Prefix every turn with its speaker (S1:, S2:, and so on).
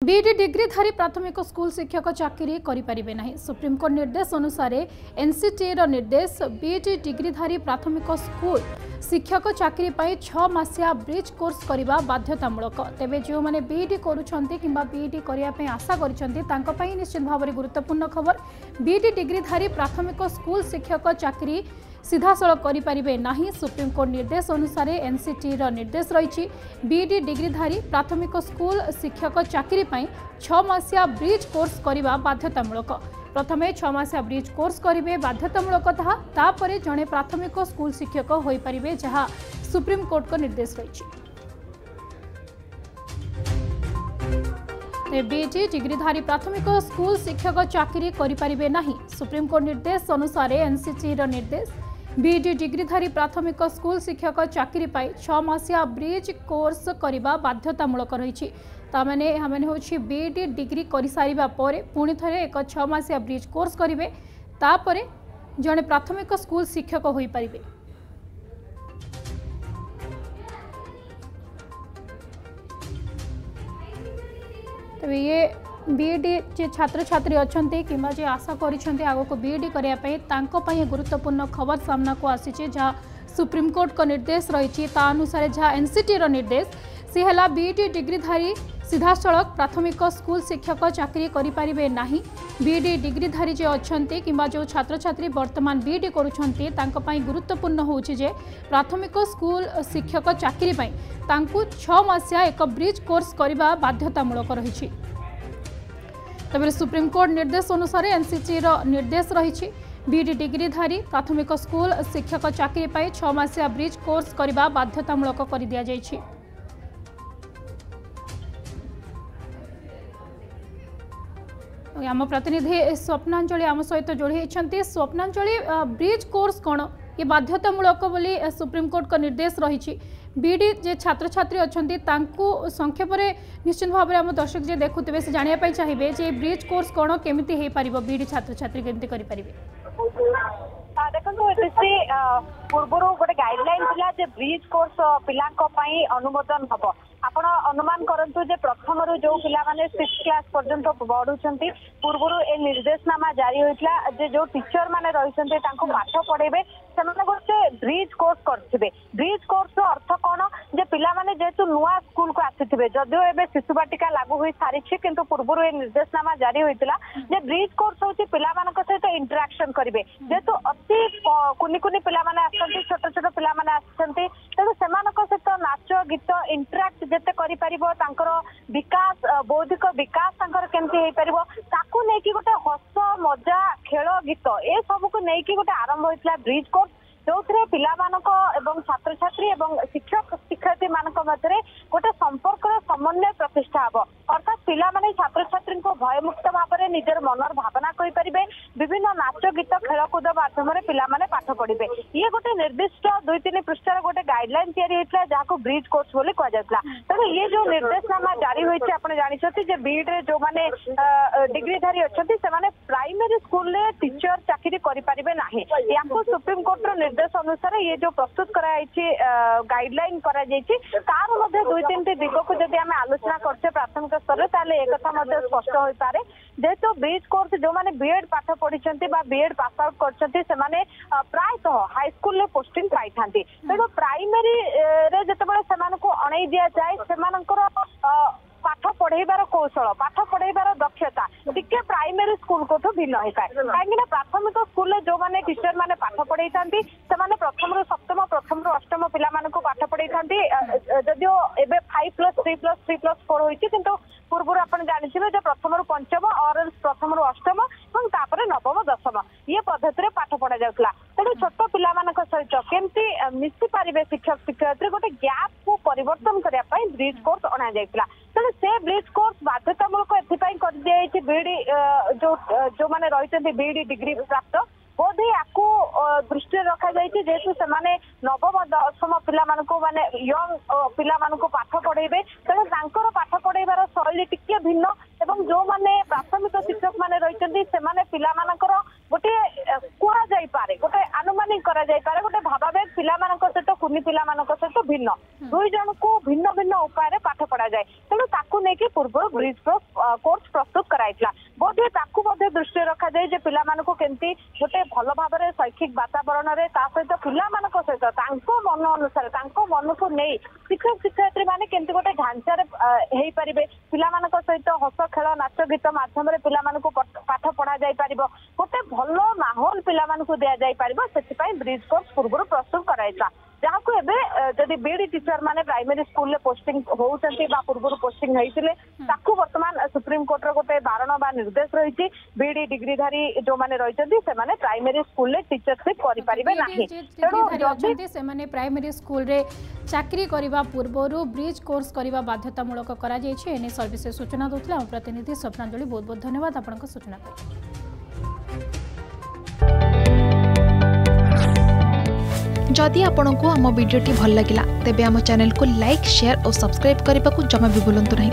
S1: B.Ed डिग्रीधारी प्राथमिक school शिक्षक चाकरी करें ना। सुप्रीमकोर्ट निर्देश अनुसार एनसीटी निर्देश बीईडी डिग्रीधारी प्राथमिक स्कूल शिक्षक चाकरी 6 मासिया ब्रिज कोर्स करने बाध्यतामूलक। तेज जो मैंने बीईडी करुँच बीईडी करने आशा कर निश्चित भाव में गुरुत्वपूर्ण खबर। बीईडी डिग्रीधारी प्राथमिक स्कूल शिक्षक चाकरी सीधासलख करें ना। सुप्रीमकोर्ट निर्देश अनुसार एनसीटी निर्देश रही बीईडी डिग्रीधारी प्राथमिक स्कूल शिक्षक चाकरी 6 मासिया ब्रिज कोर्स करने बाध्यतामूलक। प्रथमे 6 मासिया ब्रिज कोर्स करेंगे बाध्यतामूलक तापर जड़े प्राथमिक स्कूल शिक्षक हो पारे जहाँ सुप्रीमकोर्ट का निर्देश रही। बीईडी डिग्रीधारी प्राथमिक स्कूल शिक्षक चाकरी करें ना। सुप्रीमकोर्ट निर्देश अनुसार एनसीटी निर्देश बीईडी डिग्रीधारी प्राथमिक स्कूल शिक्षक चाकरी 6 मासिया ब्रिज कोर्स करने बाध्यतामूलक रही। तामाने हमने हूँ बीईडी डिग्री कर सारा पुणी थे एक 6 मासिया ब्रिज कोर्स करेंगे तापर जड़े प्राथमिक स्कूल शिक्षक हो पारे। तबे ये बीईडी जे छात्र छात्री अच्छा कि आशा कर बीईडी करने गुरुत्वपूर्ण खबर सामना को आसी जहाँ सुप्रीमकोर्ट का निर्देश रही अनुसार जहाँ एनसीटी निर्देश सी है बीईडी डिग्रीधारी सीधासलख प्राथमिक स्कूल शिक्षक चाकरी करें ना। बीईडी डिग्रीधारी जे अच्छा कि जो छात्र छात्री वर्तमान बीईडी करुँच गुरुत्वपूर्ण होचे प्राथमिक स्कूल शिक्षक चाकरी 6 मासिया एक ब्रिज कोर्स करने बाध्यतामूलक रही। तबे सुप्रीमकोर्ट निर्देश अनुसार एनसीटी निर्देश रही बीईडी डिग्रीधारी प्राथमिक स्कूल शिक्षक चाकरी 6 मासिया ब्रिज कोर्स करने बाध्यतामूलक कर दिया जायछि। आम प्रतिनिधि स्वप्नांजलि आम सहित जोड़ी होती। स्वप्नांजलि ब्रिज कोर्स कौन ये बाध्यतामूलक बोली सुप्रीमकोर्ट का निर्देश रही बीईडी जे छात्र छात्री अच्छा संक्षेप में निश्चित भाव में आम दर्शक जे देखुवे से जानापी चाहिए जे ब्रिज कोर्स कौन केमी हो पार बीईडी छात्र छात्री केमती करें।
S2: देखो पूर्व गोटे गाइडलाइन था ब्रिज कोर्स पिला अनुमोदन हम आपण अनुमान करंतु जे प्रथम रु जो पिला माने 6 क्लास पर्यंत पढ़ुछंती पूर्व ए निर्देशनामा जारी होइतला जे जो टीचर माने रहिसंते तांको पाठ पढेबे सेमाने गोटे ब्रिज कोर्स करथिबे। ब्रिज कोर्स रो अर्थ कोन जे पिला माने जेतु नुवा स्कूल को आसीथिबे जदियो एबे शिशु बाटिका लागू होई सारिछि किंतु पूर्व ए निर्देशनामा जारी होइतला जे ब्रिज कोर्स होछि पिला मानक सहित इंटरेक्शन करिवे जेतु अति कुनी कुनी पिला माने आछंती छोट छोट पिला माने आछंती तेनु सेमानक सहित नाच गीत इंटरेक्ट जेते करि परिबो तांकर विकास बौद्धिक विकास तांकर केमती हे परिबो ताकू नै कि गोटे हस मजा खेल गीत ए सब को नै कि गोटे आरंभ होइतला ब्रिज कोर्स जो एवं छात्र छात्री एवं शिक्षक शिक्षार्थी मानक मध्य गोटे संपर्क समन्वय प्रतिष्ठा हम अर्थात पिला माने छात्र छात्री को भयमुक्त भाव में निजर मनर भावना कहि परिबे विभिन्न नाच गीत खेलकूद माध्यम पिला माने पाठ पढ़िबे। ये गोटे निर्दिष्ट 2-3 पृष्ठार गोटे गाइडलाइन तैयारी होइतला जाको ब्रिज कोर्स बोली कह जायतला। तबे ये जो निर्देशनामा जारी होइছে आपण जानिछथि जे बीईडी रे जो माने डिग्रीधारी अछथि से माने प्राइमरी स्कूल रे टीचर चाकरी करि परिबे नाही। याको सुप्रीम कोर्ट रो निर्देश अनुसार ये जो प्रस्तुत कराई गाइडलाइन करा तार मध्य 2-3 दिग को जब आम आलोचना करछे प्राथमिक स्तर ताले एक कथा मध्य स्पष्ट हो पारे जेहेतु ब्रिज कोर्स जो माने बीएड पाठ पढ़ी बीएड पास आउट करछथि से माने प्रायतः हाई स्कूल रे पोस्टिंग पाई थांती तेणु प्राइमरी रे जतबेले सेमानकु अणै दिया जाय सेमानकर पाठ पढ़ेबार कौशल पाठ पढ़ेबार दक्षता टिके प्राइमरी स्कूल को तो भिन्न होता है कहीं प्राथमिक स्कूल जो माने टीचर माने पाठ पढ़े था प्रथम रु सप्तम प्रथम रु अष्टम पिला पाठ पढ़े था जदियो एबे 5+3+3+4 होइछि किंतु पूर्व आपण जानिथिबे प्रथम रु पंचम और प्रथम रु अष्टम और तापर नवम दशम ये पद्धति रे पाठ पढ़ा जाउतला तेणु छोट पिला सहित केमती मिसी पारे शिक्षक शिक्षयित्री गोटे गैप को परिवर्तन करने ब्रिज कोर्स अणा जाइतला तेणु से ब्रिज कोर्स बाध्यतामूलक एथिपाई कर दिया बीईडी जो माने रहितंती बीईडी डिग्री प्राप्त बोधे आपको दृष्टि रखा जाइए जेहेतु से नवम दशम पिला माने यंग पिला पाठ पढ़ेबे तेणु तांकर पाठ पढ़ेबार शैली टिके भिन्न एवं जो माने प्राथमिक शिक्षक माने रहितंती से माने पिला मानकर गोटे कुआ जाई पारे गोटे अनुमानिक करा जाई पारे गोटे भावावेग पिला मानक सहित कुनी पिला मानक सहित भिन्न दुई जन को भिन्न भिन्न उपाय पाठ पढ़ा जाए तेणु ताकू नहीं पूर्व ब्रिज क्रॉस कोर्स प्रस्तुत कराइला बोधे ताकू बोधे दृष्टि रखा जाए जे पिला मानको केंती गोटे भल भाबरे शैक्षिक वातावरण रे ता सहित पिला मानको सहित तांको मन अनुसार तांको मन को नै शिक्षक शिक्षयित्री माने केंती गोटे ढांचा रे हेई परिबे पिला मानको सहित हस खेल नाच गीत माध्यम रे पिला मानको पाठ पढ़ा जाय परिबो गोटे भल माहौल पिला मानको दिया जाय परिबो सेति पई ब्रिज कोर्स पूर्व प्रस्तुत कराइला जहाँ को एबे जदि बीडी टीचर माने प्राइमरी स्कूल ले पोस्टिंग होउचंती बा पूर्व पोस्टिंग हेइतिले ताकू वर्तमान सुप्रीम कोर्ट रो गोटे बारण बा निर्देश रहिछि बीडी डिग्रीधारी जो माने रहिचंती से माने प्राइमरी स्कूल ले टीचरशिप करि परिबे नाही
S1: तेणु से माने प्राइमरी स्कूल रे चाकरी करिबा पूर्वरु ब्रिज कोर्स करिबा बाध्यतामूलक करा जायछि एने सर्विस सूचना दोथले हम प्रतिनिधि स्वप्नांजलि बहुत बहुत धन्यवाद आपनक सूचना पर।
S3: जदि आपंक आम भिडी भल लगा तेब आम चैनल को लाइक शेयर और सब्सक्राइब करने को जमा भी भूलु नहीं।